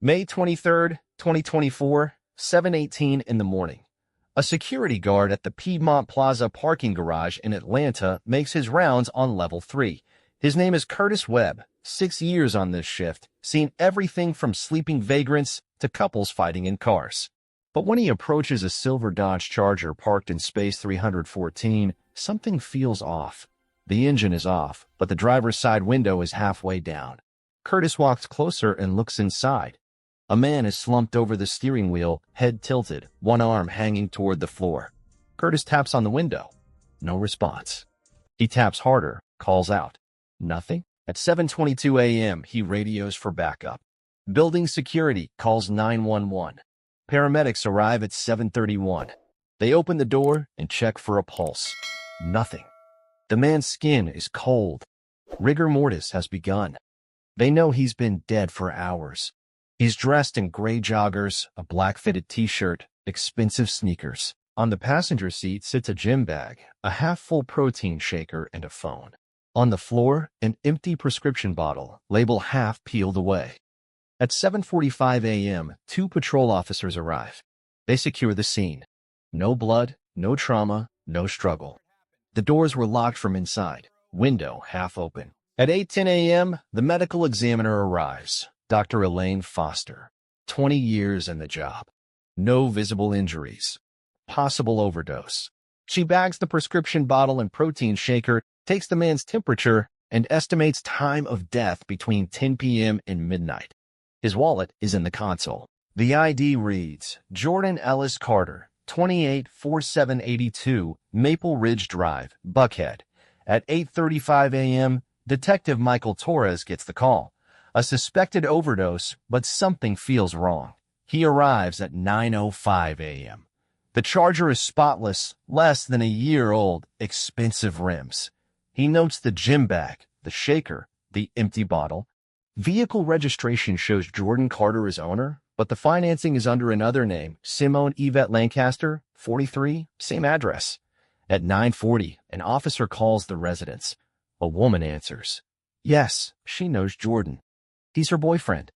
May 23rd, 2024, 7:18 in the morning. A security guard at the Piedmont Plaza parking garage in Atlanta makes his rounds on level 3. His name is Curtis Webb, 6 years on this shift, seen everything from sleeping vagrants to couples fighting in cars. But when he approaches a silver Dodge Charger parked in space 314, something feels off. The engine is off, but the driver's side window is halfway down. Curtis walks closer and looks inside. A man is slumped over the steering wheel, head tilted, one arm hanging toward the floor. Curtis taps on the window. No response. He taps harder, calls out. Nothing. At 7:22 a.m., he radios for backup. Building security calls 911. Paramedics arrive at 7:31. They open the door and check for a pulse. Nothing. The man's skin is cold. Rigor mortis has begun. They know he's been dead for hours. He's dressed in gray joggers, a black fitted t-shirt, expensive sneakers. On the passenger seat sits a gym bag, a half-full protein shaker, and a phone. On the floor, an empty prescription bottle, label half peeled away. At 7:45 a.m., 2 patrol officers arrive. They secure the scene. No blood, no trauma, no struggle. The doors were locked from inside, window half open. At 8:10 a.m., the medical examiner arrives. Dr. Elaine Foster, 20 years in the job. No visible injuries. Possible overdose. She bags the prescription bottle and protein shaker, takes the man's temperature, and estimates time of death between 10 p.m. and midnight. His wallet is in the console. The ID reads, Jordan Ellis Carter, 284782, Maple Ridge Drive, Buckhead. At 8:35 a.m., Detective Michael Torres gets the call. A suspected overdose, but something feels wrong. He arrives at 9:05 a.m. The Charger is spotless, less than a year old, expensive rims. He notes the gym bag, the shaker, the empty bottle. Vehicle registration shows Jordan Carter as owner, but the financing is under another name, Simone Yvette Lancaster, 43, same address. At 9:40, an officer calls the residence. A woman answers. Yes, she knows Jordan. He's her boyfriend.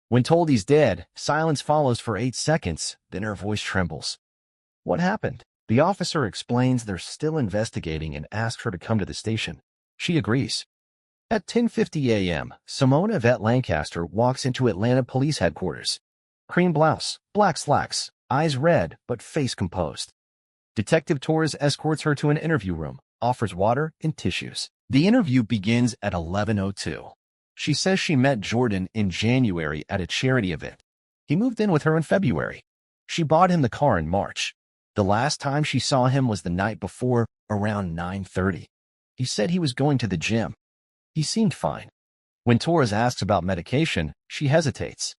When told he's dead, silence follows for 8 seconds, then her voice trembles. What happened? The officer explains they're still investigating and asks her to come to the station. She agrees. At 10:50 a.m., Simone Yvette Lancaster walks into Atlanta Police Headquarters. Cream blouse, black slacks, eyes red, but face composed. Detective Torres escorts her to an interview room, offers water and tissues. The interview begins at 11:02. She says she met Jordan in January at a charity event. He moved in with her in February. She bought him the car in March. The last time she saw him was the night before, around 9:30. He said he was going to the gym. He seemed fine. When Torres asks about medication, she hesitates.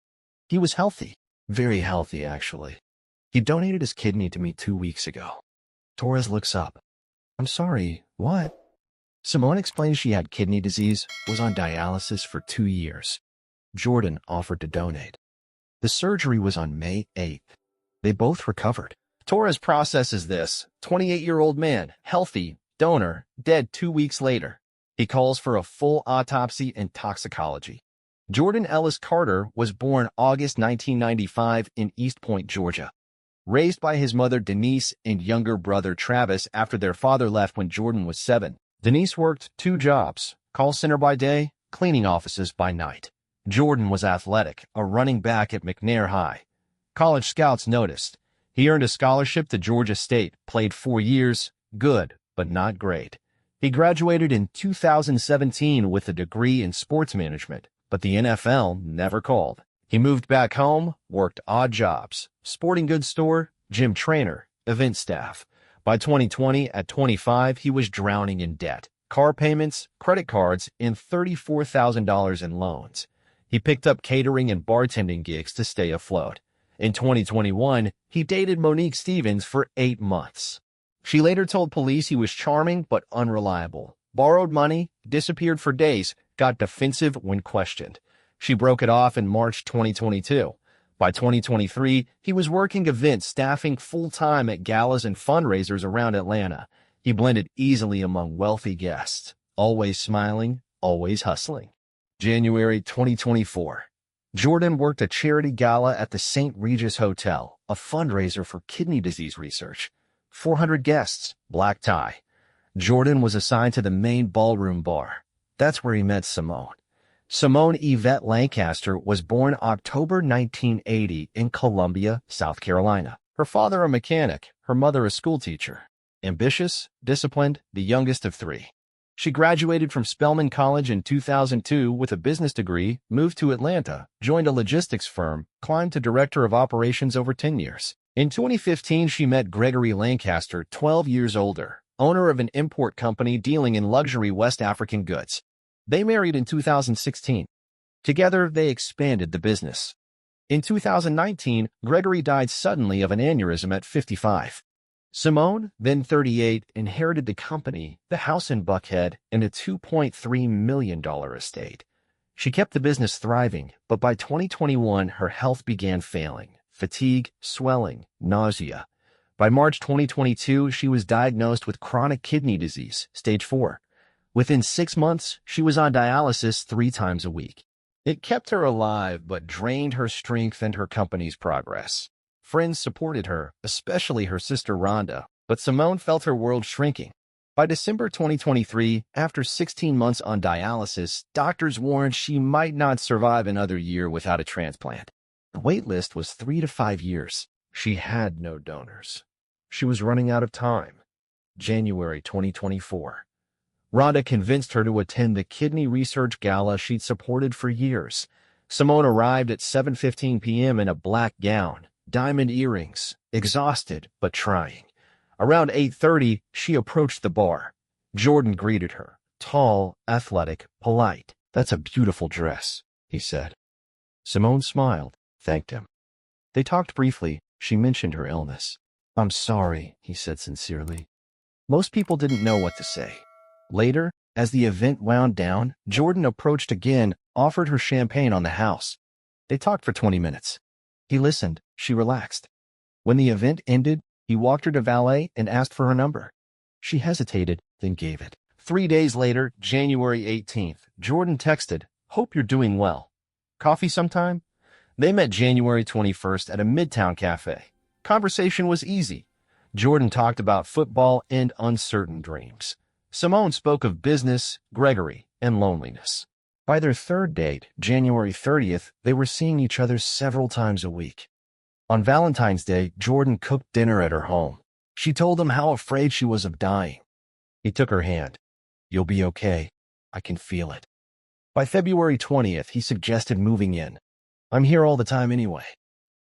He was healthy. Very healthy, actually. He donated his kidney to me 2 weeks ago. Torres looks up. I'm sorry, what? Simone explains she had kidney disease, was on dialysis for 2 years. Jordan offered to donate. The surgery was on May 8th. They both recovered. Torres processes this, 28-year-old man, healthy, donor, dead 2 weeks later. He calls for a full autopsy and toxicology. Jordan Ellis Carter was born August 1995 in East Point, Georgia. Raised by his mother Denise and younger brother Travis after their father left when Jordan was 7. Denise worked 2 jobs, call center by day, cleaning offices by night. Jordan was athletic, a running back at McNair High. College scouts noticed. He earned a scholarship to Georgia State, played 4 years, good, but not great. He graduated in 2017 with a degree in sports management, but the NFL never called. He moved back home, worked odd jobs, sporting goods store, gym trainer, event staff. By 2020, at 25, he was drowning in debt, car payments, credit cards, and $34,000 in loans. He picked up catering and bartending gigs to stay afloat. In 2021, he dated Monique Stevens for 8 months. She later told police he was charming but unreliable, borrowed money, disappeared for days, got defensive when questioned. She broke it off in March 2022. By 2023, he was working events, staffing full-time at galas and fundraisers around Atlanta. He blended easily among wealthy guests, always smiling, always hustling. January 2024. Jordan worked a charity gala at the St. Regis Hotel, a fundraiser for kidney disease research. 400 guests, black tie. Jordan was assigned to the main ballroom bar. That's where he met Simone. Simone Yvette Lancaster was born October 1980 in Columbia, South Carolina. Her father a mechanic, her mother a schoolteacher. Ambitious, disciplined, the youngest of three. She graduated from Spelman College in 2002 with a business degree, moved to Atlanta, joined a logistics firm, climbed to director of operations over 10 years. In 2015, she met Gregory Lancaster, 12 years older, owner of an import company dealing in luxury West African goods. They married in 2016. Together, they expanded the business. In 2019, Gregory died suddenly of an aneurysm at 55. Simone, then 38, inherited the company, the house in Buckhead, and a $2.3 million estate. She kept the business thriving, but by 2021, her health began failing. Fatigue, swelling, nausea. By March 2022, she was diagnosed with chronic kidney disease, stage 4. Within 6 months, she was on dialysis 3 times a week. It kept her alive, but drained her strength and her company's progress. Friends supported her, especially her sister Rhonda, but Simone felt her world shrinking. By December 2023, after 16 months on dialysis, doctors warned she might not survive another year without a transplant. The wait list was 3 to 5 years. She had no donors. She was running out of time. January 2024. Rhonda convinced her to attend the kidney research gala she'd supported for years. Simone arrived at 7:15 p.m. in a black gown, diamond earrings, exhausted but trying. Around 8:30, she approached the bar. Jordan greeted her, tall, athletic, polite. "That's a beautiful dress," he said. Simone smiled, thanked him. They talked briefly. She mentioned her illness. "I'm sorry," he said sincerely. Most people didn't know what to say. Later, as the event wound down, Jordan approached again, offered her champagne on the house. They talked for 20 minutes. He listened. She relaxed. When the event ended, he walked her to valet and asked for her number. She hesitated, then gave it. 3 days later, January 18th, Jordan texted, "Hope you're doing well. Coffee sometime?" They met January 21st at a Midtown cafe. Conversation was easy. Jordan talked about football and uncertain dreams. Simone spoke of business, Gregory, and loneliness. By their third date, January 30th, they were seeing each other several times a week. On Valentine's Day, Jordan cooked dinner at her home. She told him how afraid she was of dying. He took her hand. "You'll be okay. I can feel it." By February 20th, he suggested moving in. "I'm here all the time anyway.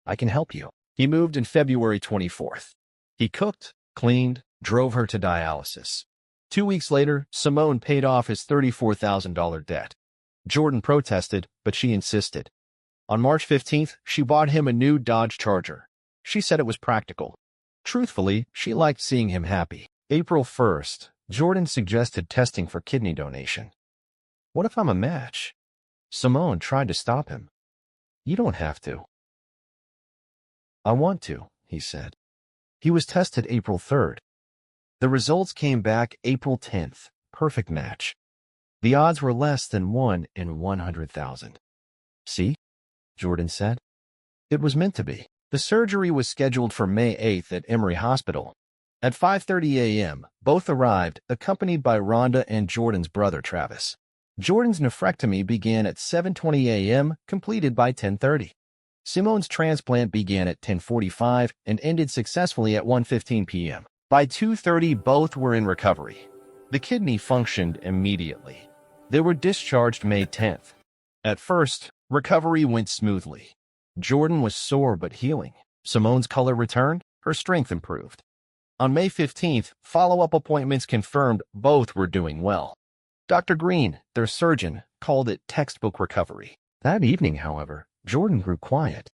I can help you." He moved in February 24th. He cooked, cleaned, drove her to dialysis. 2 weeks later, Simone paid off his $34,000 debt. Jordan protested, but she insisted. On March 15th, she bought him a new Dodge Charger. She said it was practical. Truthfully, she liked seeing him happy. April 1st, Jordan suggested testing for kidney donation. "What if I'm a match?" Simone tried to stop him. "You don't have to." "I want to," he said. He was tested April 3rd. The results came back April 10th. Perfect match. The odds were less than 1 in 100,000. "See?" Jordan said. It was meant to be. The surgery was scheduled for May 8th at Emory Hospital. At 5:30 a.m., both arrived, accompanied by Rhonda and Jordan's brother, Travis. Jordan's nephrectomy began at 7:20 a.m., completed by 10:30. Simone's transplant began at 10:45 and ended successfully at 1:15 p.m. By 2:30, both were in recovery. The kidney functioned immediately. They were discharged May 10th. At first, recovery went smoothly. Jordan was sore but healing. Simone's color returned, her strength improved. On May 15th, follow-up appointments confirmed both were doing well. Dr. Green, their surgeon, called it textbook recovery. That evening, however, Jordan grew quiet.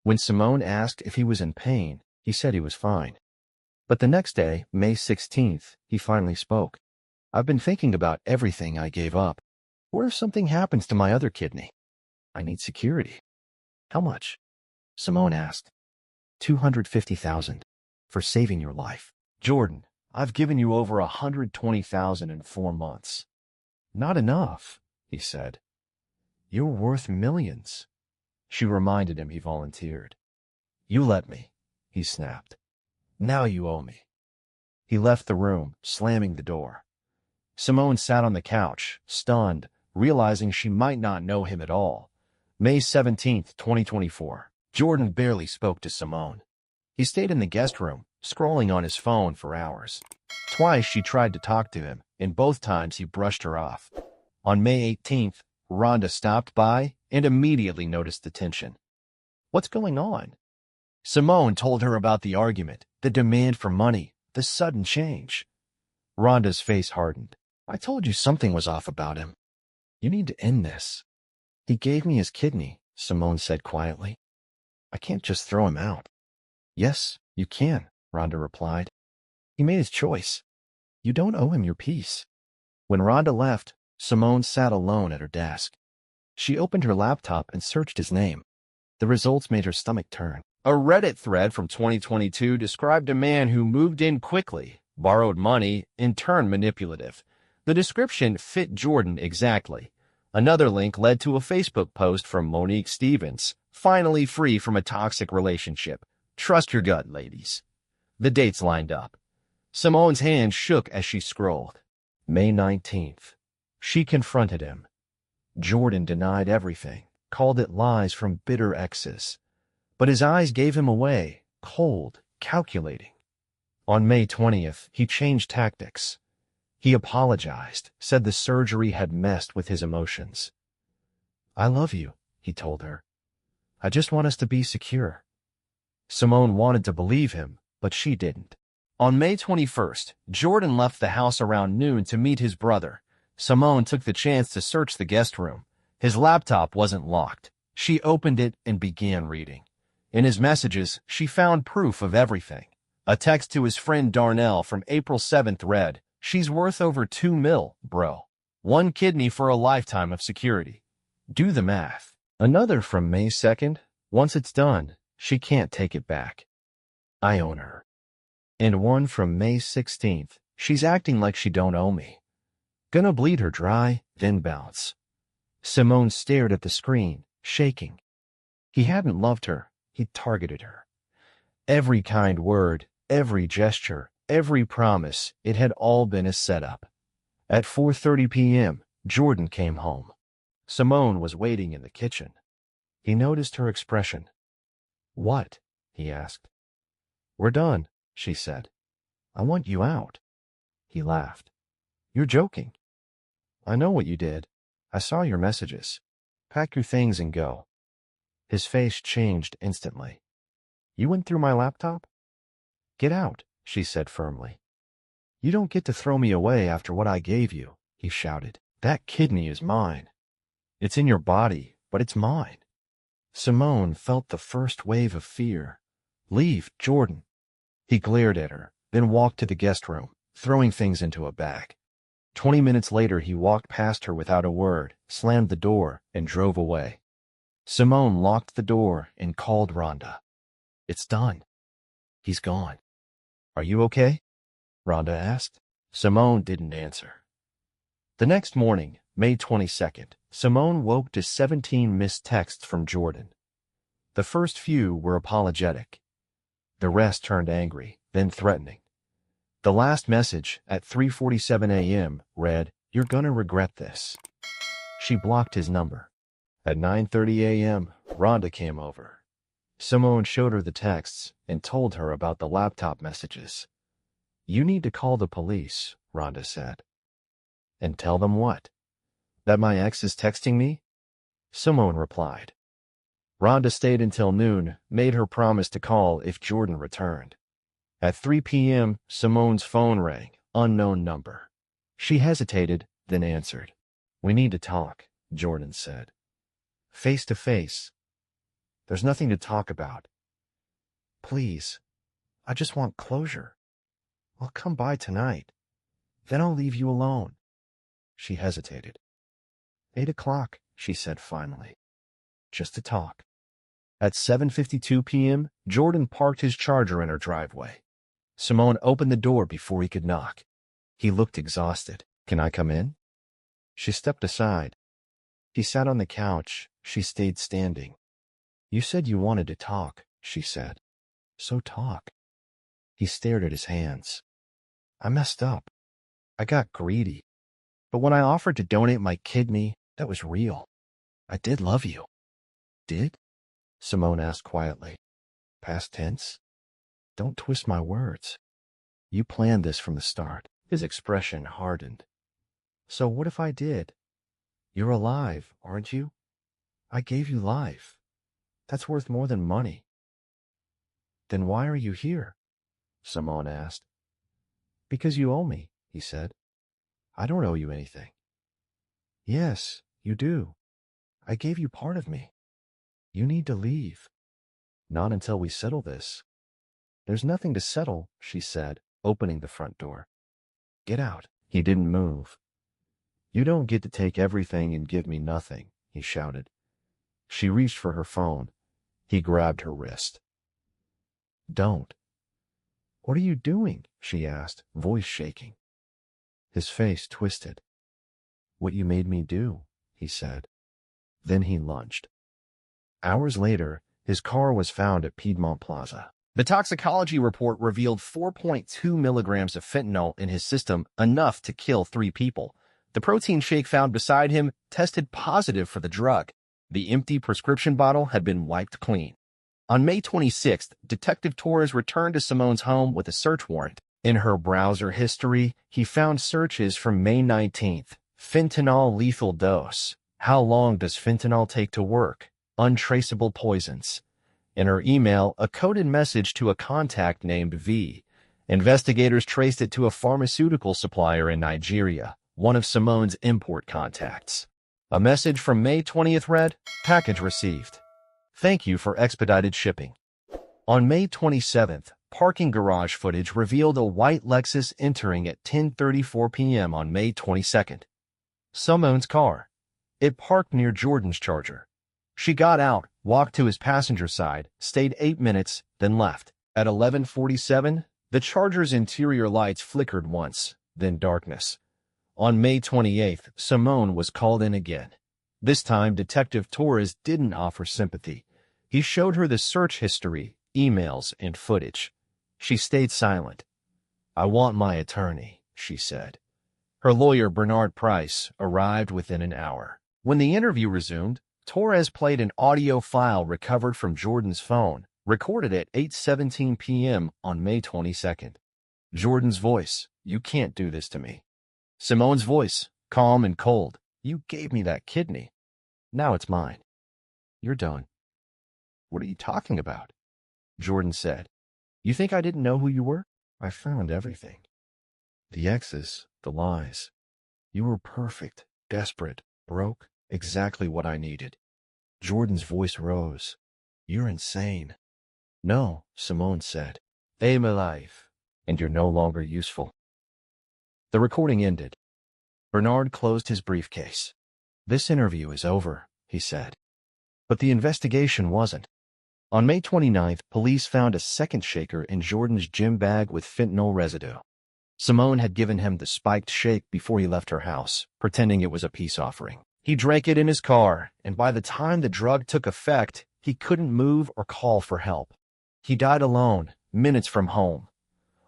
When Simone asked if he was in pain, he said he was fine. But the next day, May 16th, he finally spoke. "I've been thinking about everything I gave up. What if something happens to my other kidney? I need security." "How much?" Simone asked. $250,000 for saving your life. "Jordan, I've given you over $120,000 in 4 months. "Not enough," he said. "You're worth millions." She reminded him he volunteered. You let me, he snapped. Now you owe me. He left the room, slamming the door. Simone sat on the couch, stunned, realizing she might not know him at all. May 17th, 2024. Jordan barely spoke to Simone. He stayed in the guest room, scrolling on his phone for hours. Twice she tried to talk to him, and both times he brushed her off. On May 18th, Rhonda stopped by and immediately noticed the tension. What's going on? Simone told her about the argument, the demand for money, the sudden change. Rhonda's face hardened. I told you something was off about him. You need to end this. He gave me his kidney, Simone said quietly. I can't just throw him out. Yes, you can, Rhonda replied. He made his choice. You don't owe him your peace. When Rhonda left, Simone sat alone at her desk. She opened her laptop and searched his name. The results made her stomach turn. A Reddit thread from 2022 described a man who moved in quickly, borrowed money, and turned manipulative. The description fit Jordan exactly. Another link led to a Facebook post from Monique Stevens, finally free from a toxic relationship. Trust your gut, ladies. The dates lined up. Simone's hand shook as she scrolled. May 19th. She confronted him. Jordan denied everything, called it lies from bitter exes. But his eyes gave him away, cold, calculating. On May 20th, he changed tactics. He apologized, said the surgery had messed with his emotions. I love you, he told her. I just want us to be secure. Simone wanted to believe him, but she didn't. On May 21st, Jordan left the house around noon to meet his brother. Simone took the chance to search the guest room. His laptop wasn't locked. She opened it and began reading. In his messages, she found proof of everything. A text to his friend Darnell from April 7th read, She's worth over $2 million, bro. 1 kidney for a lifetime of security. Do the math. Another from May 2nd. Once it's done, she can't take it back. I own her. And one from May 16th. She's acting like she don't owe me. Gonna bleed her dry, then bounce. Simone stared at the screen, shaking. He hadn't loved her. He'd targeted her. Every kind word, every gesture, every promise, it had all been a setup. At 4:30 p.m., Jordan came home. Simone was waiting in the kitchen. He noticed her expression. What? He asked. We're done, she said. I want you out. He laughed. You're joking. I know what you did. I saw your messages. Pack your things and go. His face changed instantly. You went through my laptop? Get out, she said firmly. You don't get to throw me away after what I gave you, he shouted. That kidney is mine. It's in your body, but it's mine. Simone felt the first wave of fear. Leave, Jordan. He glared at her, then walked to the guest room, throwing things into a bag. 20 minutes later, he walked past her without a word, slammed the door, and drove away. Simone locked the door and called Rhonda. It's done. He's gone. Are you okay? Rhonda asked. Simone didn't answer. The next morning, May 22nd, Simone woke to 17 missed texts from Jordan. The first few were apologetic. The rest turned angry, then threatening. The last message, at 3:47 a.m., read, You're gonna regret this. She blocked his number. At 9:30 a.m., Rhonda came over. Simone showed her the texts and told her about the laptop messages. You need to call the police, Rhonda said. And tell them what? That my ex is texting me? Simone replied. Rhonda stayed until noon, made her promise to call if Jordan returned. At 3 p.m., Simone's phone rang, unknown number. She hesitated, then answered. We need to talk, Jordan said. Face to face. There's nothing to talk about. Please, I just want closure. I'll come by tonight. Then I'll leave you alone. She hesitated. 8 o'clock, she said finally. Just to talk. At 7:52 p.m., Jordan parked his Charger in her driveway. Simone opened the door before he could knock. He looked exhausted. Can I come in? She stepped aside. He sat on the couch. She stayed standing. You said you wanted to talk, she said. So talk. He stared at his hands. I messed up. I got greedy. But when I offered to donate my kidney, that was real. I did love you. Did? Simone asked quietly. Past tense? Don't twist my words. You planned this from the start. His expression hardened. So what if I did? You're alive, aren't you? I gave you life. That's worth more than money. Then why are you here? Simone asked. Because you owe me, he said. I don't owe you anything. Yes, you do. I gave you part of me. You need to leave. Not until we settle this. There's nothing to settle, she said, opening the front door. Get out. He didn't move. You don't get to take everything and give me nothing, he shouted. She reached for her phone. He grabbed her wrist. Don't. What are you doing? She asked, voice shaking. His face twisted. What you made me do, he said. Then he lunged. Hours later, his car was found at Piedmont Plaza. The toxicology report revealed 4.2 milligrams of fentanyl in his system, enough to kill 3 people. The protein shake found beside him tested positive for the drug. The empty prescription bottle had been wiped clean. On May 26th, Detective Torres returned to Simone's home with a search warrant. In her browser history, he found searches from May 19th. Fentanyl lethal dose. How long does fentanyl take to work? Untraceable poisons. In her email, a coded message to a contact named V. Investigators traced it to a pharmaceutical supplier in Nigeria, one of Simone's import contacts. A message from May 20th read, Package received. Thank you for expedited shipping. On May 27th, parking garage footage revealed a white Lexus entering at 10:34 p.m. on May 22nd. Simone's car. It parked near Jordan's Charger. She got out, walked to his passenger side, stayed 8 minutes, then left. At 11:47, the Charger's interior lights flickered once, then darkness. On May 28th, Simone was called in again. This time, Detective Torres didn't offer sympathy. He showed her the search history, emails, and footage. She stayed silent. I want my attorney, she said. Her lawyer, Bernard Price, arrived within an hour. When the interview resumed, Torres played an audio file recovered from Jordan's phone, recorded at 8:17 p.m. on May 22nd. Jordan's voice, you can't do this to me. Simone's voice, calm and cold, you gave me that kidney. Now it's mine. You're done. What are you talking about? Jordan said. You think I didn't know who you were? I found everything. The X's, the lies. You were perfect, desperate, broke, exactly what I needed. Jordan's voice rose. You're insane. No, Simone said. I'm alive, and you're no longer useful. The recording ended. Bernard closed his briefcase. This interview is over, he said. But the investigation wasn't. On May 29th, police found a second shaker in Jordan's gym bag with fentanyl residue. Simone had given him the spiked shake before he left her house, pretending it was a peace offering. He drank it in his car, and by the time the drug took effect, he couldn't move or call for help. He died alone, minutes from home.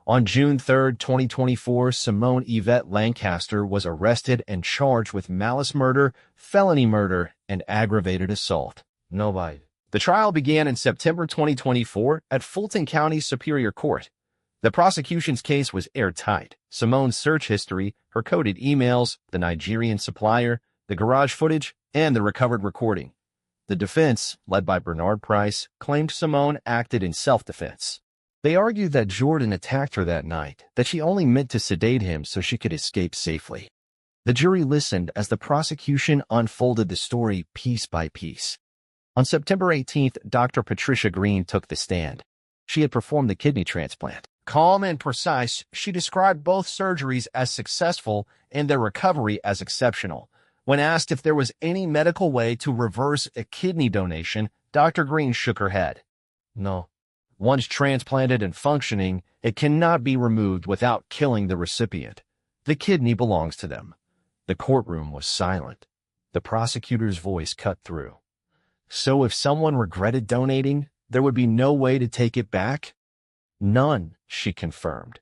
On June 3, 2024, Simone Yvette Lancaster was arrested and charged with malice murder, felony murder, and aggravated assault. Nobody. The trial began in September 2024 at Fulton County Superior Court. The prosecution's case was airtight. Simone's search history, her coded emails, the Nigerian supplier, the garage footage, and the recovered recording. The defense, led by Bernard Price, claimed Simone acted in self-defense. They argued that Jordan attacked her that night, that she only meant to sedate him so she could escape safely. The jury listened as the prosecution unfolded the story piece by piece. On September 18th, Dr. Patricia Green took the stand. She had performed the kidney transplant. Calm and precise, she described both surgeries as successful and their recovery as exceptional. When asked if there was any medical way to reverse a kidney donation, Dr. Green shook her head. No. Once transplanted and functioning, it cannot be removed without killing the recipient. The kidney belongs to them. The courtroom was silent. The prosecutor's voice cut through. So if someone regretted donating, there would be no way to take it back? None, she confirmed.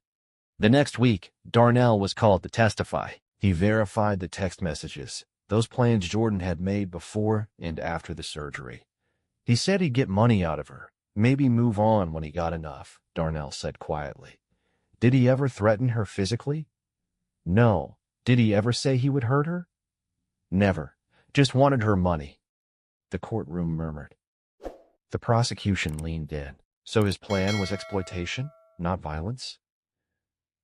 The next week, Darnell was called to testify. He verified the text messages, those plans Jordan had made before and after the surgery. He said he'd get money out of her, maybe move on when he got enough, Darnell said quietly. Did he ever threaten her physically? No. Did he ever say he would hurt her? Never. Just wanted her money. The courtroom murmured. The prosecution leaned in. So his plan was exploitation, not violence?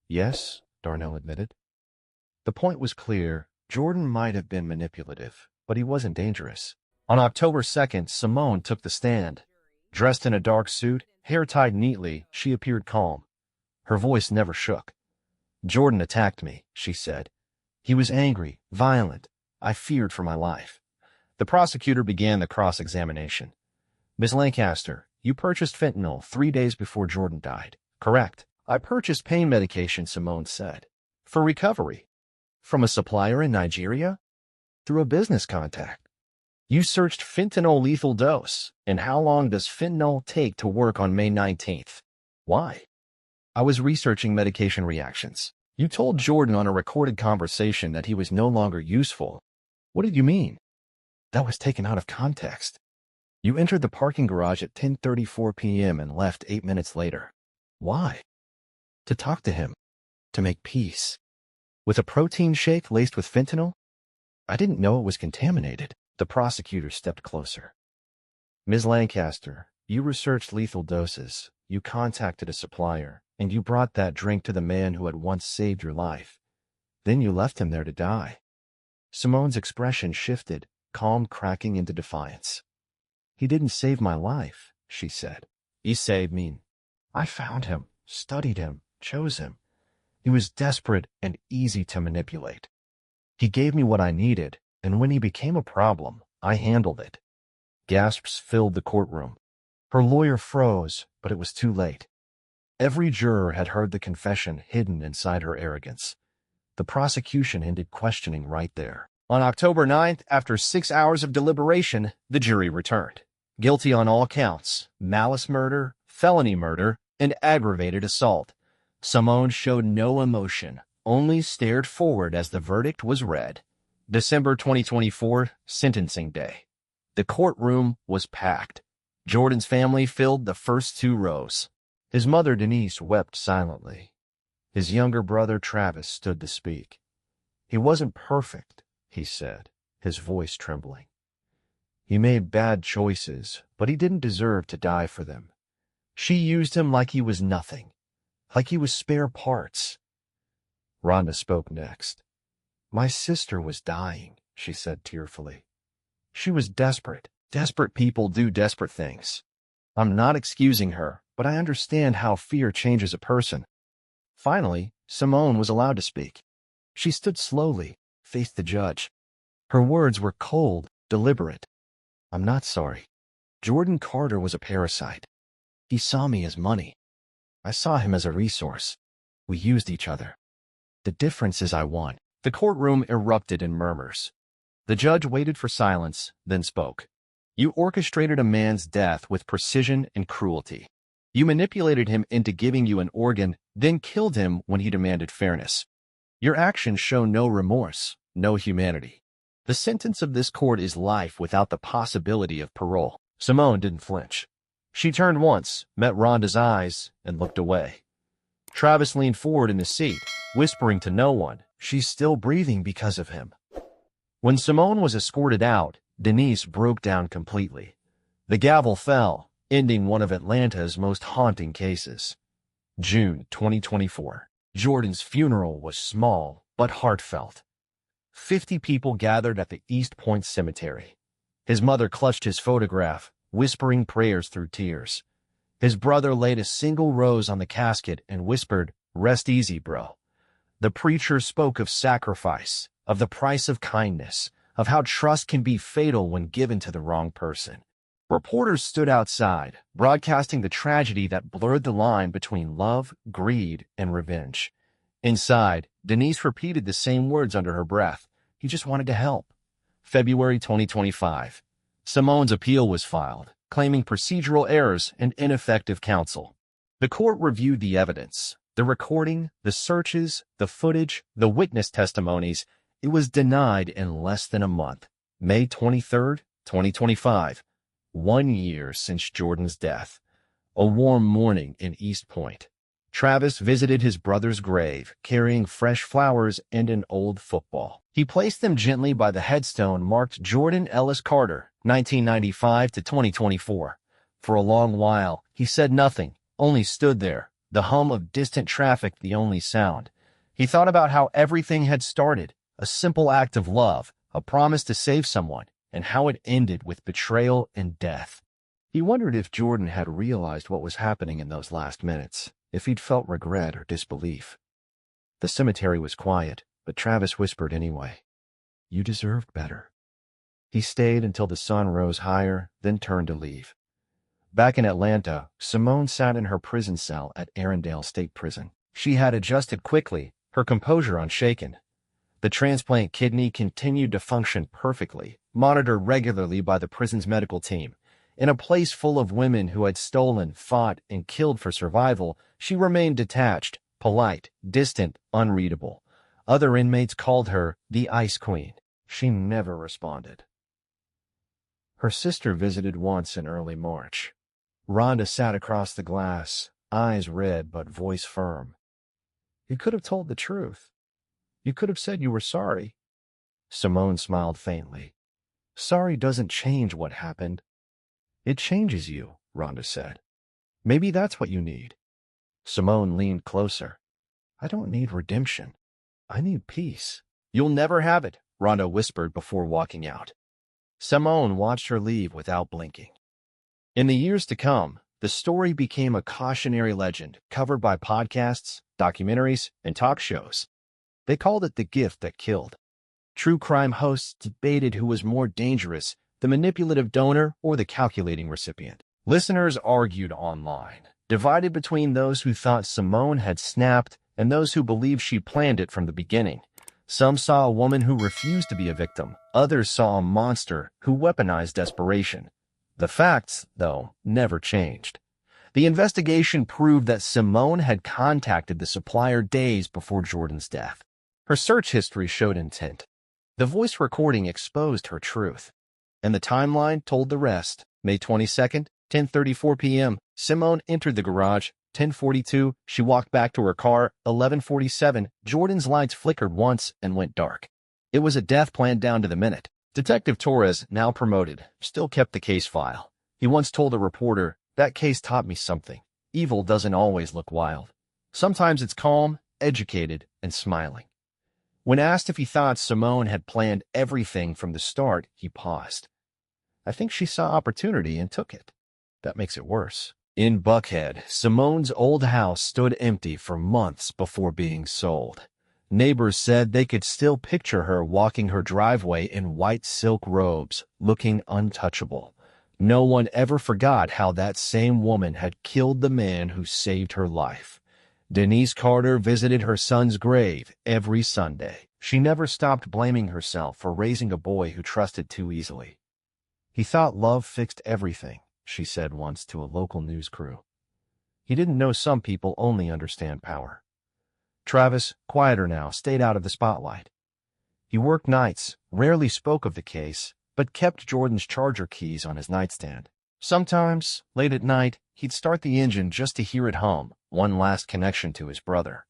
Yes, Darnell admitted. The point was clear. Jordan might have been manipulative, but he wasn't dangerous. On October 2nd, Simone took the stand. Dressed in a dark suit, hair tied neatly, she appeared calm. Her voice never shook. Jordan attacked me, she said. He was angry, violent. I feared for my life. The prosecutor began the cross-examination. Ms. Lancaster, you purchased fentanyl 3 days before Jordan died, correct? I purchased pain medication, Simone said. For recovery. From a supplier in Nigeria? Through a business contact. You searched fentanyl lethal dose, and how long does fentanyl take to work on May 19th? Why? I was researching medication reactions. You told Jordan on a recorded conversation that he was no longer useful. What did you mean? That was taken out of context. You entered the parking garage at 10:34 p.m. and left 8 minutes later. Why? To talk to him. To make peace. With a protein shake laced with fentanyl? I didn't know it was contaminated. The prosecutor stepped closer. Ms. Lancaster, you researched lethal doses. You contacted a supplier, and you brought that drink to the man who had once saved your life. Then you left him there to die. Simone's expression shifted, calm cracking into defiance. He didn't save my life, she said. He saved me. I found him, studied him, chose him. He was desperate and easy to manipulate. He gave me what I needed, and when he became a problem, I handled it. Gasps filled the courtroom. Her lawyer froze, but it was too late. Every juror had heard the confession hidden inside her arrogance. The prosecution ended questioning right there. On October 9th, after 6 hours of deliberation, the jury returned. Guilty on all counts: malice murder, felony murder, and aggravated assault. Simone showed no emotion, only stared forward as the verdict was read. December 2024, sentencing day. The courtroom was packed. Jordan's family filled the first 2 rows. His mother, Denise, wept silently. His younger brother, Travis, stood to speak. He wasn't perfect, he said, his voice trembling. He made bad choices, but he didn't deserve to die for them. She used him like he was nothing, like he was spare parts. Rhonda spoke next. My sister was dying, she said tearfully. She was desperate. Desperate people do desperate things. I'm not excusing her, but I understand how fear changes a person. Finally, Simone was allowed to speak. She stood slowly, faced the judge. Her words were cold, deliberate. I'm not sorry. Jordan Carter was a parasite. He saw me as money. I saw him as a resource. We used each other. The difference is I won. The courtroom erupted in murmurs. The judge waited for silence, then spoke. You orchestrated a man's death with precision and cruelty. You manipulated him into giving you an organ, then killed him when he demanded fairness. Your actions show no remorse, no humanity. The sentence of this court is life without the possibility of parole. Simone didn't flinch. She turned once, met Rhonda's eyes, and looked away. Travis leaned forward in his seat, whispering to no one, she's still breathing because of him. When Simone was escorted out, Denise broke down completely. The gavel fell, ending one of Atlanta's most haunting cases. June 2024. Jordan's funeral was small but heartfelt. 50 people gathered at the East Point Cemetery. His mother clutched his photograph, whispering prayers through tears. His brother laid a single rose on the casket and whispered, "Rest easy, bro." The preacher spoke of sacrifice, of the price of kindness, of how trust can be fatal when given to the wrong person. Reporters stood outside, broadcasting the tragedy that blurred the line between love, greed, and revenge. Inside, Denise repeated the same words under her breath. He just wanted to help. February 2025. Simone's appeal was filed, claiming procedural errors and ineffective counsel. The court reviewed the evidence, the recording, the searches, the footage, the witness testimonies. It was denied in less than a month. May 23, 2025. 1 year since Jordan's death. A warm morning in East Point. Travis visited his brother's grave, carrying fresh flowers and an old football. He placed them gently by the headstone marked Jordan Ellis Carter, 1995 to 2024. For a long while, he said nothing, only stood there, the hum of distant traffic the only sound. He thought about how everything had started, a simple act of love, a promise to save someone, and how it ended with betrayal and death. He wondered if Jordan had realized what was happening in those last minutes, if he'd felt regret or disbelief. The cemetery was quiet, but Travis whispered anyway. "You deserved better." He stayed until the sun rose higher, then turned to leave. Back in Atlanta, Simone sat in her prison cell at Arendelle State Prison. She had adjusted quickly, her composure unshaken. The transplant kidney continued to function perfectly, monitored regularly by the prison's medical team. In a place full of women who had stolen, fought, and killed for survival, she remained detached, polite, distant, unreadable. Other inmates called her the Ice Queen. She never responded. Her sister visited once in early March. Rhonda sat across the glass, eyes red but voice firm. "You could have told the truth. You could have said you were sorry." Simone smiled faintly. "Sorry doesn't change what happened." "It changes you," Rhonda said. "Maybe that's what you need." Simone leaned closer. "I don't need redemption. I need peace." "You'll never have it," Rhonda whispered before walking out. Simone watched her leave without blinking. In the years to come, the story became a cautionary legend covered by podcasts, documentaries, and talk shows. They called it the gift that killed. True crime hosts debated who was more dangerous, the manipulative donor or the calculating recipient. Listeners argued online, divided between those who thought Simone had snapped and those who believed she planned it from the beginning. Some saw a woman who refused to be a victim. Others saw a monster who weaponized desperation. The facts, though, never changed. The investigation proved that Simone had contacted the supplier days before Jordan's death. Her search history showed intent. The voice recording exposed her truth. And the timeline told the rest. May 22nd, 10:34 p.m., Simone entered the garage. 10:42, she walked back to her car. 11:47, Jordan's lights flickered once and went dark. It was a death planned down to the minute. Detective Torres, now promoted, still kept the case file. He once told a reporter, "That case taught me something. Evil doesn't always look wild. Sometimes it's calm, educated, and smiling." When asked if he thought Simone had planned everything from the start, he paused. "I think she saw opportunity and took it. That makes it worse." In Buckhead, Simone's old house stood empty for months before being sold. Neighbors said they could still picture her walking her driveway in white silk robes, looking untouchable. No one ever forgot how that same woman had killed the man who saved her life. Denise Carter visited her son's grave every Sunday. She never stopped blaming herself for raising a boy who trusted too easily. "He thought love fixed everything," she said once to a local news crew. "He didn't know some people only understand power." Travis, quieter now, stayed out of the spotlight. He worked nights, rarely spoke of the case, but kept Jordan's charger keys on his nightstand. Sometimes, late at night, he'd start the engine just to hear it hum, one last connection to his brother.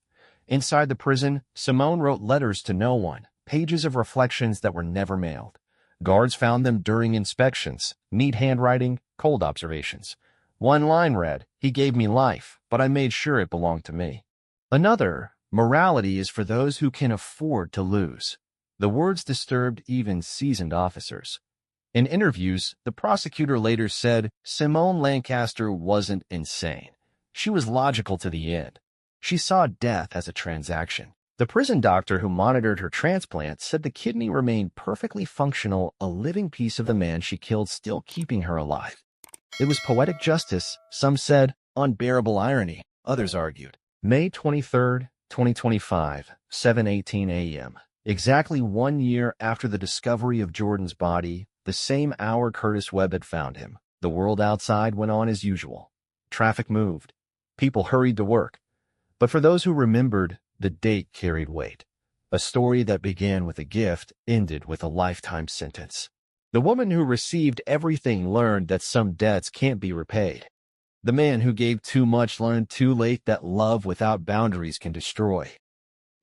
Inside the prison, Simone wrote letters to no one, pages of reflections that were never mailed. Guards found them during inspections, neat handwriting, cold observations. One line read, "He gave me life, but I made sure it belonged to me." Another, "Morality is for those who can afford to lose." The words disturbed even seasoned officers. In interviews, the prosecutor later said Simone Lancaster wasn't insane. She was logical to the end. She saw death as a transaction. The prison doctor who monitored her transplant said the kidney remained perfectly functional, a living piece of the man she killed still keeping her alive. It was poetic justice, some said, unbearable irony, others argued. May 23, 2025, 7:18 a.m. Exactly 1 year after the discovery of Jordan's body, the the same hour Curtis Webb had found him. The world outside went on as usual. Traffic moved. People hurried to work. But for those who remembered, the date carried weight. A story that began with a gift ended with a lifetime sentence. The woman who received everything learned that some debts can't be repaid. The man who gave too much learned too late that love without boundaries can destroy.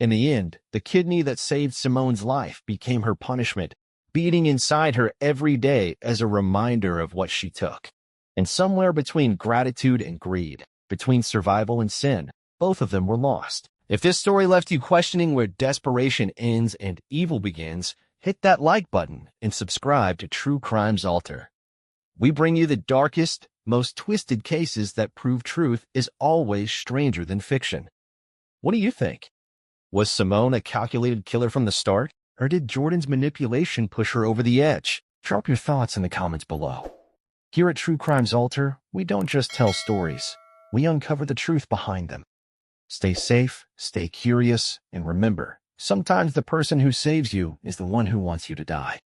In the end, the kidney that saved Simone's life became her punishment, beating inside her every day as a reminder of what she took. And somewhere between gratitude and greed, between survival and sin, both of them were lost. If this story left you questioning where desperation ends and evil begins, hit that like button and subscribe to True Crimes Altar. We bring you the darkest, most twisted cases that prove truth is always stranger than fiction. What do you think? Was Simone a calculated killer from the start, or did Jordan's manipulation push her over the edge? Drop your thoughts in the comments below. Here at True Crimes Altar, we don't just tell stories, we uncover the truth behind them. Stay safe, stay curious, and remember, sometimes the person who saves you is the one who wants you to die.